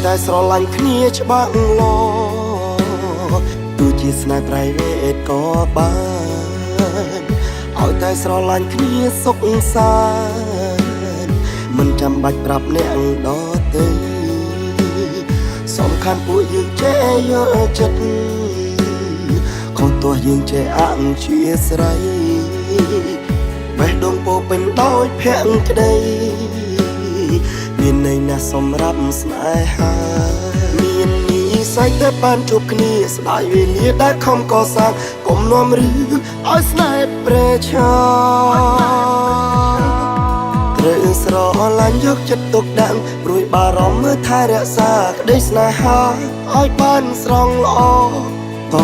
តែស្រឡាញ់គ្នាច្បាស់លាស់ទោះជាស្នេហ៍ប្រៃវេទក៏បានឲ្យតែស្រឡាញ់គ្នាសុខសាន្តមិនចាំបាច់ប្រាប់អ្នកដទៃសំខាន់ពួកយើងចេះយកចិត្តខុសទោះយើងចេះអធ្យាស្រ័យបេះដូងពោពេញដោយភក្តីមានន័យណាស់សម្រាប់ស្នេហាមាននិស្ស័យតែបានជួបគ្នាស្ដាយវេលាដែលខំកសាងកុំនាំរឿងឲ្យស្នេហ៍ប្រេឆាត្រូវស្រឡាញ់យកចិត្តទុកដាក់ព្រួយបារម្ភមើលថែរក្សាក្តីស្នេហាឲ្យបានស្រងល្អត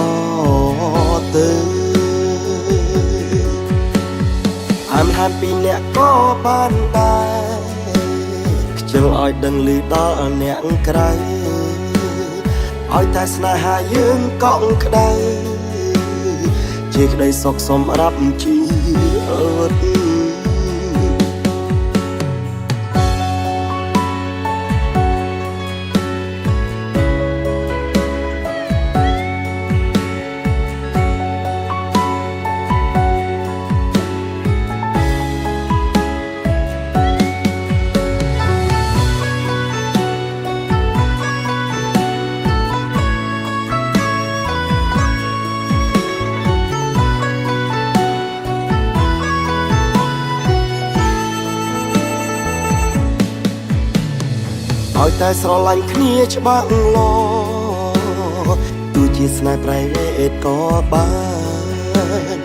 ទៅអានហានពីអ្នកក៏បានដែរខ្ជិលឲ្យដឹងឮដល់អ្នកក្រៅឲ្យតែស្នេហាយើងកក់ក្ដៅជាក្តីសុខសម្រាប់ជីវិតឲ្យតែស្រឡាញ់គ្នាច្បាស់លាស់ទោះជាស្នេហ៍ប្រៃវេទក៏បាន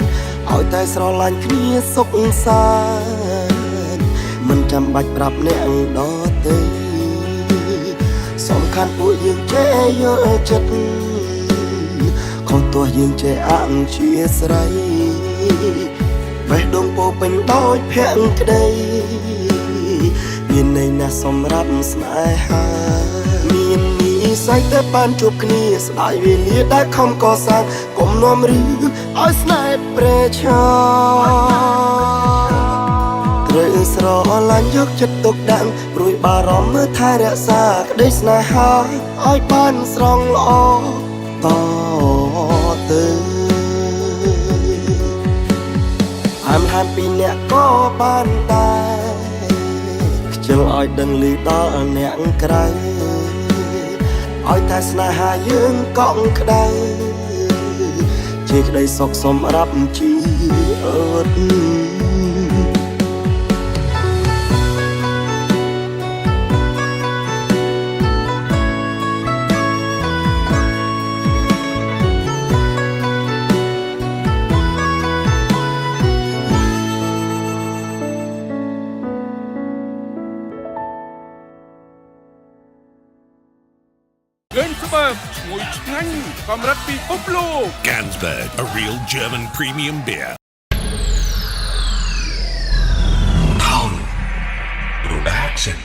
ឲ្យតែស្រឡាញ់គ្នាសុខសាន្តមិនចាំបាច់ប្រាប់អ្នកដទៃសំខាន់ពួកយើងចេះយកចិត្តខុសទោះយើងចេះអធ្យាស្រ័យបេះដូងពោពេញដោយភក្តីមានន័យណាស់សម្រាប់ស្នេហាមាននិស្ស័យតែបានជួបគ្នាស្ដាយវេលាដែលខំកសាងកុំនាំរឿងឲ្យស្នេហ៍ប្រេឆាត្រូវស្រឡាញ់យកចិត្តទុកដាក់ព្រួយបារម្ភមើលថែរក្សាក្តីស្នេហាឲ្យបានស្រងល្អតទៅអានហានពីអ្នកក៏បានដែរខ្ជិលឲ្យដឹងឮដល់អ្នកក្រៅឲ្យតែស្នេហាយើងកក់ក្ដៅជាក្តីសុខសម្រាប់ជីវិតGansberg ឈ្ងុយឆ្ងាញ់កម្រិតពិភពលោក Gansberg, a real German premium beer. Town Production